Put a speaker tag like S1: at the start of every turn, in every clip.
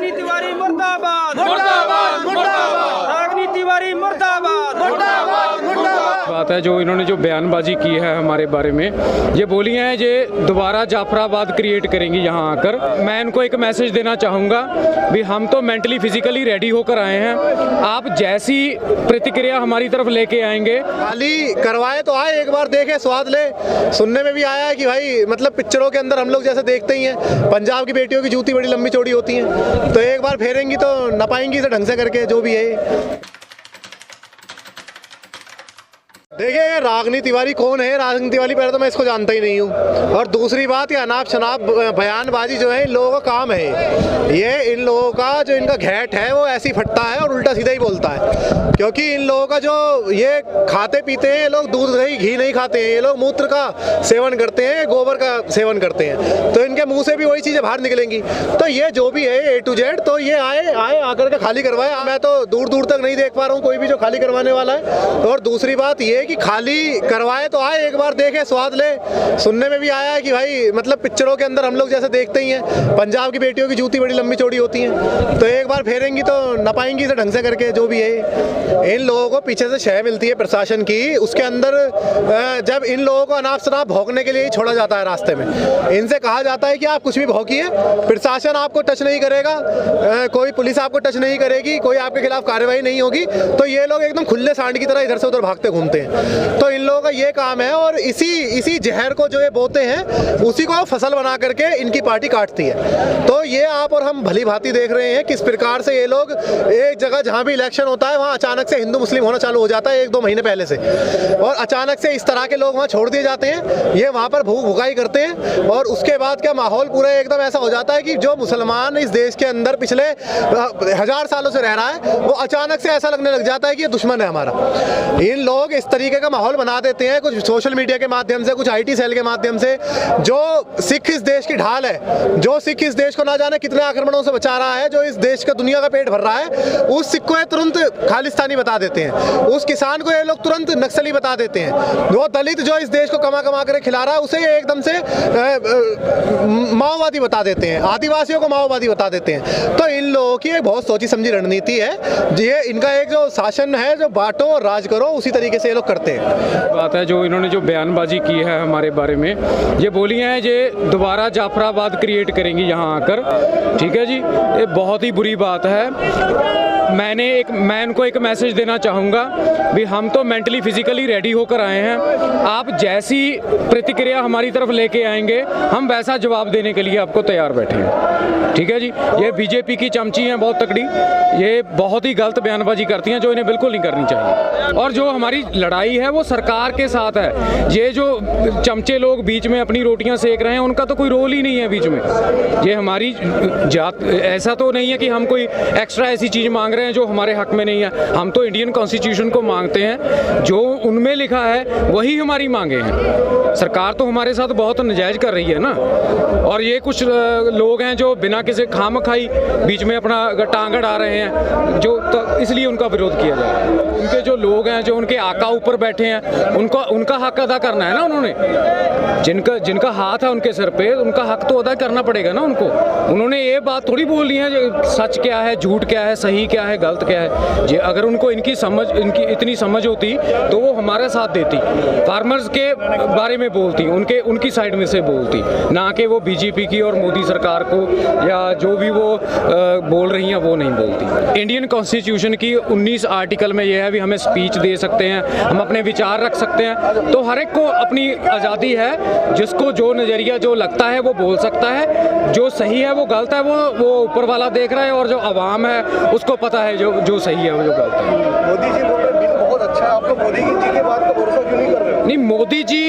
S1: रागनी तिवारी मुर्दाबाद,
S2: मुर्दाबाद मुर्दाबाद,
S1: रागनी तिवारी मुर्दाबाद,
S2: मुर्दाबाद मुर्दाबाद।
S3: बात है जो इन्होंने जो बयानबाजी की है हमारे बारे में, ये बोली हैं ये दोबारा जाफराबाद क्रिएट करेंगी यहाँ आकर। मैं इनको एक मैसेज देना चाहूँगा भी हम तो मेंटली फिजिकली रेडी होकर आए हैं, आप जैसी प्रतिक्रिया हमारी तरफ लेके आएंगे।
S4: खाली करवाए तो आए, एक बार देखे स्वाद ले। सुनने में भी आया है कि भाई मतलब पिक्चरों के अंदर हम लोग जैसे देखते ही हैं, पंजाब की बेटियों की जूती बड़ी लंबी चौड़ी होती है, तो एक बार फेरेंगी तो न पाएंगी इसे ढंग से करके, जो भी है। देखिए रागनी तिवारी कौन है? रागनी तिवारी पहले तो मैं इसको जानता ही नहीं हूँ, और दूसरी बात ये अनाप शनाप बयानबाजी जो है इन लोगों का काम है। ये इन लोगों का जो इनका घेट है वो ऐसी फटता है और उल्टा सीधा ही बोलता है, क्योंकि इन लोगों का जो ये खाते पीते हैं, ये लोग दूध दही घी नहीं खाते हैं, ये लोग मूत्र का सेवन करते हैं, गोबर का सेवन करते हैं, तो इनके मुँह से भी वही चीज़ें बाहर निकलेंगी। तो ये जो भी है A to Z, तो ये आए आकर के खाली करवाए। मैं तो दूर दूर तक नहीं देख पा रहा हूँ कोई भी जो खाली करवाने वाला है। और दूसरी बात ये कि खाली करवाए तो आए, एक बार देखे स्वाद ले। सुनने में भी आया है कि भाई मतलब पिक्चरों के अंदर हम लोग जैसे देखते ही हैं, पंजाब की बेटियों की जूती बड़ी लंबी चौड़ी होती है, तो एक बार फेरेंगी तो न पाएंगी इसे ढंग से करके, जो भी है। इन लोगों को पीछे से शय मिलती है प्रशासन की, उसके अंदर जब इन लोगों को अनाप शनाप भौंकने के लिए ही छोड़ा जाता है रास्ते में, इनसे कहा जाता है कि आप कुछ भी भौंकिए, प्रशासन आपको टच नहीं करेगा, कोई पुलिस आपको टच नहीं करेगी, कोई आपके खिलाफ कार्रवाई नहीं होगी, तो ये लोग एकदम खुले सांड की तरह इधर से उधर भागते घूमते हैं। तो इन लोगों का ये काम है, और इसी जहर को जो ये बोते हैं उसी को फसल बना करके इनकी पार्टी काटती है। तो ये आप और हम भली भांति देख रहे हैं किस प्रकार से ये लोग एक जगह जहाँ भी इलेक्शन होता है वहाँ अचानक से हिंदू मुस्लिम होना चालू हो जाता है 1-2 महीने पहले से, और अचानक से इस तरह के लोग वहाँ छोड़ दिए जाते हैं, ये वहाँ पर भूख भुकाई करते हैं, और उसके बाद क्या माहौल पूरा एकदम ऐसा हो जाता है कि जो मुसलमान इस देश के अंदर पिछले 1000 सालों से रह रहा है वो अचानक से ऐसा लगने लग जाता है कि ये दुश्मन है हमारा। इन लोग इस तरीके का माहौल बना देते हैं, कुछ सोशल मीडिया के माध्यम से, कुछ IT सेल के माध्यम से। जो सिख इस देश की ढाल है, जो सिख इस देश को ना जाने कितने आक्रमणों से बचा रहा है, जो इस देश का दुनिया का पेट भर रहा है, उस सिख को ये तुरंत खालिस्तानी बता देते हैं, उस किसान को ये लोग तुरंत नक्सली बता देते हैं, वो दलित जो इस देश को कमा कमा कर खिला रहा है उसे ये एकदम से माओवादी बता देते हैं, आदिवासियों को माओवादी बता देते हैं। तो इन लोगों की एक बहुत सोची समझी रणनीति है, ये इनका एक जो शासन है, जो बांटो और राज करो, उसी तरीके से ये लोग करते हैं।
S3: बात है जो इन्होंने जो बयानबाजी की है हमारे बारे में, ये बोली हैं ये दोबारा जाफराबाद क्रिएट करेंगी यहाँ आकर। ठीक है जी, ये बहुत ही बुरी बात है। मैं इनको एक मैसेज देना चाहूँगा भी हम तो मेंटली फिजिकली रेडी होकर आए हैं, आप जैसी प्रतिक्रिया हमारी तरफ लेके आएंगे हम वैसा जवाब देने के लिए आपको तैयार बैठे हैं। ठीक है जी, ये बीजेपी की चमची हैं बहुत तकड़ी, ये बहुत ही गलत बयानबाजी करती हैं जो इन्हें बिल्कुल नहीं करनी चाहिए। और जो हमारी लड़ाई है वो सरकार के साथ है, ये जो चमचे लोग बीच में अपनी रोटियां सेक रहे हैं उनका तो कोई रोल ही नहीं है बीच में। ये हमारी जात, ऐसा तो नहीं है कि हम कोई एक्स्ट्रा ऐसी चीज़ मांग रहे हैं जो हमारे हक में नहीं है, हम तो इंडियन कॉन्स्टिट्यूशन को मांगते हैं, जो उनमें लिखा है वही हमारी मांगे हैं। सरकार तो हमारे साथ बहुत नाजायज कर रही है ना, और ये कुछ लोग हैं जो बिना किसी खामखाई बीच में अपना टांग अड़ा रहे हैं, जो तो इसलिए उनका विरोध किया जा रहा है। उनके जो लोग हैं, जो उनके आका ऊपर बैठे हैं, उनका हक अदा करना है ना उन्होंने, जिनका हाथ है उनके सिर पे, उनका हक तो अदा करना पड़ेगा ना उनको। उन्होंने ये बात थोड़ी बोलनी है सच क्या है, झूठ क्या है, सही क्या है, गलत क्या है। ये अगर उनको इनकी इतनी समझ होती तो वो हमारे साथ देती, फार्मर्स के बारे में बोलती, उनकी साइड में से बोलती, ना कि वो बीजेपी की और मोदी सरकार को या जो भी वो बोल रही हैं वो नहीं बोलती। इंडियन कॉन्स्टिट्यूशन की 19 आर्टिकल में ये है भी हमें स्पीच दे सकते हैं, हम अपने विचार रख सकते हैं, तो हर एक को अपनी आज़ादी है, जिसको जो नज़रिया जो लगता है वो बोल सकता है, जो सही है वो गलत है वो ऊपर वाला देख रहा है, और जो आवाम है उसको पता है जो सही है वो जो गलत है।
S4: मोदी जी बोल रहे बिल बहुत अच्छा है, आपको मोदी जी के बात का भरोसा क्यों नहीं कर रहे हो?
S3: नहीं, मोदी जी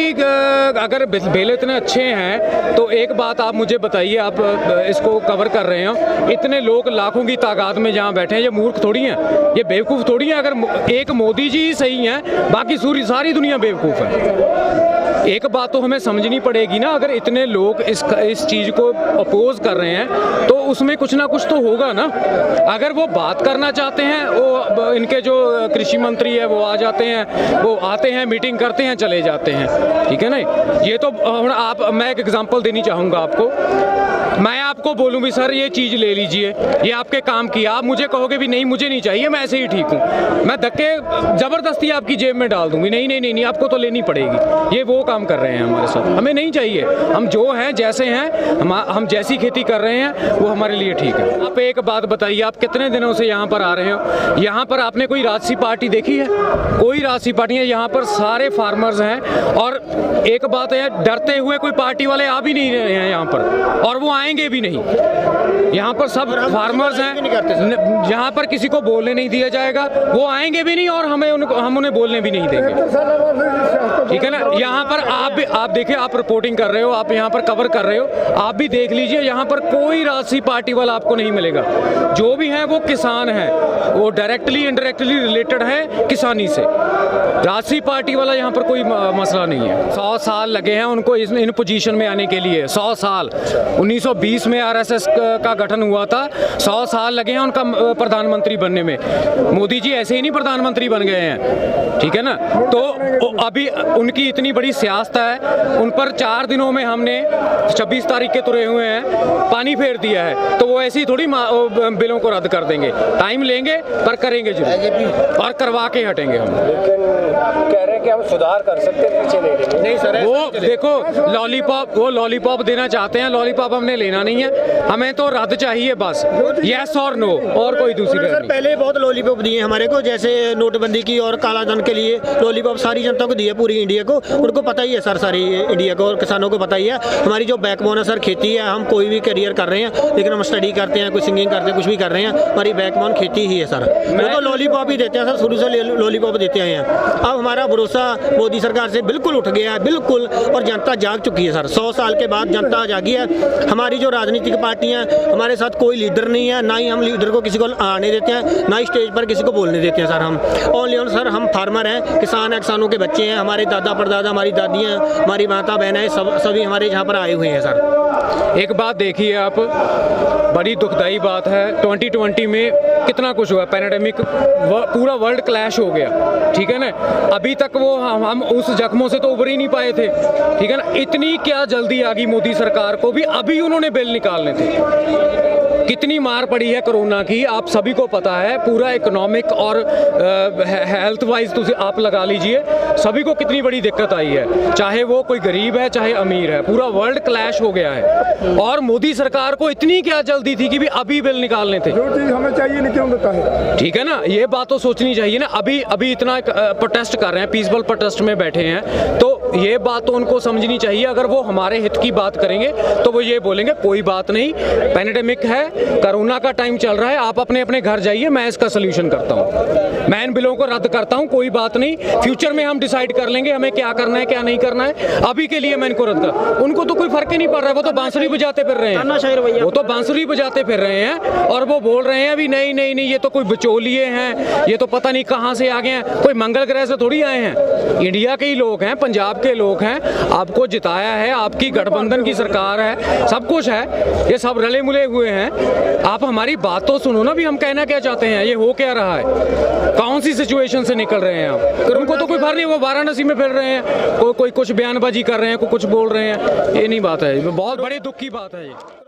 S3: अगर बिल इतने अच्छे हैं तो एक बात आप मुझे बताइए, आप इसको कवर कर रहे हो, इतने लोग लाखों की तादाद में जहाँ बैठे हैं, ये मूर्ख थोड़ी हैं, ये बेवकूफ़ थोड़ी हैं। अगर एक मोदी जी ही सही हैं, बाकी सारी दुनिया बेवकूफ़ है। एक बात तो हमें समझनी पड़ेगी ना, अगर इतने लोग इस चीज़ को अपोज कर रहे हैं तो उसमें कुछ ना कुछ तो होगा ना। अगर वो बात करना चाहते हैं, वो इनके जो कृषि मंत्री है वो आ जाते हैं, वो आते हैं, मीटिंग करते हैं, चले जाते हैं, ठीक है ना। ये तो मैं एक एग्जांपल देनी चाहूँगा आपको। मैं आपको आपको बोलूं भी सर ये चीज़ ले लीजिए, ये आपके काम की, आप मुझे कहोगे भी नहीं मुझे नहीं चाहिए, मैं ऐसे ही ठीक हूँ, मैं धक्के ज़बरदस्ती आपकी जेब में डाल दूंगी, नहीं नहीं नहीं नहीं आपको तो लेनी पड़ेगी। ये वो काम कर रहे हैं हमारे साथ, हमें नहीं चाहिए। हम जो हैं जैसे हैं, हम जैसी खेती कर रहे हैं वो हमारे लिए ठीक है। आप एक बात बताइए, आप कितने दिनों से यहाँ पर आ रहे हो? यहाँ पर आपने कोई राजसी पार्टी देखी है? कोई राजसी पार्टी है? यहाँ पर सारे फार्मर्स हैं और एक बात है, डरते हुए कोई पार्टी वाले आ भी नहीं रहे हैं यहाँ पर, और वो आएंगे भी नहीं। यहाँ पर सब फार्मर्स हैं, यहाँ पर किसी को बोलने नहीं दिया जाएगा, वो आएंगे भी नहीं और हम उन्हें बोलने भी नहीं देंगे, ठीक है ना। यहाँ पर आप देखिए, आप रिपोर्टिंग कर रहे हो, आप यहाँ पर कवर कर रहे हो, आप भी देख लीजिए, यहाँ पर कोई राजसी पार्टी वाला आपको नहीं मिलेगा। जो भी हैं वो किसान हैं, वो डायरेक्टली इनडायरेक्टली रिलेटेड है किसानी से। राजसी पार्टी वाला यहाँ पर कोई मसला नहीं है। 100 साल लगे हैं उनको इन पोजीशन में आने के लिए, 100 साल। 1920 में आरएसएस का गठन हुआ था, 100 साल लगे हैं उनका प्रधानमंत्री बनने में। मोदी जी ऐसे ही नहीं प्रधानमंत्री बन गए हैं, ठीक है ना। तो अभी उनकी इतनी बड़ी सियासत है, उन पर 4 दिनों में हमने 26 तारीख के तुरे हुए हैं, पानी फेर दिया है, तो वो ऐसी ही थोड़ी बिलों को रद्द कर देंगे। टाइम लेंगे पर करेंगे जरूर, और करवा के हटेंगे हम।
S5: कह रहे हैं कि हम सुधार कर सकते हैं, पीछे नहीं लेंगे। नहीं सर,
S3: वो देखो लॉलीपॉप देना चाहते हैं, लॉलीपॉप हमने लेना नहीं है, हमें तो रद्द चाहिए बस, यस और नो, और कोई दूसरी बात नहीं।
S5: पहले बहुत लॉलीपॉप दिए हमारे को, जैसे नोटबंदी की और कालाधन के लिए लॉलीपॉप सारी जनता को दिए, पूरी इंडिया को। उनको पता ही है सर, सारी इंडिया को और किसानों को पता ही है। हमारी जो बैकबोन है सर खेती है, हम कोई भी करियर कर रहे हैं, लेकिन हम स्टडी करते हैं, कुछ सिंगिंग करते हैं, कुछ भी कर रहे हैं, हमारी बैकबोन खेती ही है सर। वो तो लॉलीपॉप ही देते हैं सर, शुरू से लॉलीपॉप देते आए हैं। अब हमारा भरोसा मोदी सरकार से बिल्कुल उठ गया है, बिल्कुल, और जनता जाग चुकी है सर। 100 साल के बाद जनता जागी है। हमारी जो राजनीतिक पार्टियां, हमारे साथ कोई लीडर नहीं है, ना ही हम लीडर को किसी को आने देते हैं, ना ही स्टेज पर किसी को बोलने देते हैं सर। हम ओनली ऑन सर, हम फार्मर हैं, किसान हैं, किसानों के बच्चे हैं, हमारे दादा परदादा, हमारी दादियाँ, हमारी माता बहनें, सभी हमारे यहाँ पर आए हुए हैं सर।
S3: एक बात देखिए आप, बड़ी दुखदाई बात है, 2020 में कितना कुछ हुआ, पैंडेमिक, पूरा वर्ल्ड क्लैश हो गया, ठीक है ना। अभी तक वो हम उस जख्मों से तो उभर ही नहीं पाए थे, ठीक है ना। इतनी क्या जल्दी आ गई मोदी सरकार को भी, अभी उन्होंने बिल निकालने थे। कितनी मार पड़ी है कोरोना की, आप सभी को पता है। पूरा इकोनॉमिक और हेल्थ वाइज तो आप लगा लीजिए, सभी को कितनी बड़ी दिक्कत आई है, चाहे वो कोई गरीब है चाहे अमीर है, पूरा वर्ल्ड क्लैश हो गया है। और मोदी सरकार को इतनी क्या जल्दी थी कि भी अभी बिल निकालने थे।
S2: जो चीज हमें चाहिए नहीं क्यों देता है,
S3: ठीक है ना, ये बात तो सोचनी चाहिए ना। अभी इतना प्रोटेस्ट कर रहे हैं, पीसफुल प्रोटेस्ट में बैठे हैं, तो ये बात तो उनको समझनी चाहिए। अगर वो हमारे हित की बात करेंगे तो वो ये बोलेंगे कोई बात नहीं, पैंडेमिक है, कोरोना का टाइम चल रहा है, आप अपने अपने घर जाइए, मैं इसका सोल्यूशन करता हूँ, मैं इन बिलों को रद्द करता हूँ, कोई बात नहीं, फ्यूचर में हम डिसाइड कर लेंगे हमें क्या करना है क्या नहीं करना है, अभी के लिए मैं इनको रद्द कर। उनको तो कोई फर्क ही नहीं पड़ रहा है, वो तो बांसुरी बजाते फिर रहे हैं, वो तो बांसुरी बजाते फिर रहे हैं, और वो बोल रहे हैं अभी नहीं नहीं नहीं, ये तो कोई बिचौलिए हैं, ये तो पता नहीं कहाँ से आ गए हैं, कोई मंगल ग्रह से थोड़ी आए हैं, इंडिया के ही लोग हैं, पंजाब के लोग हैं, आपको जिताया है, आपकी गठबंधन की सरकार है, सब कुछ है, ये सब रले मुले हुए हैं। आप हमारी बात तो सुनो ना, भी हम कहना क्या चाहते हैं, ये हो क्या रहा है, कौन सी सिचुएशन से निकल रहे हैं आप। उनको तो कोई फर्क नहीं, वो वाराणसी में फिर रहे हैं, कोई कुछ बयानबाजी कर रहे हैं, कोई कुछ बोल रहे हैं, ये नहीं बात है, बहुत बड़े दुख की बात है ये।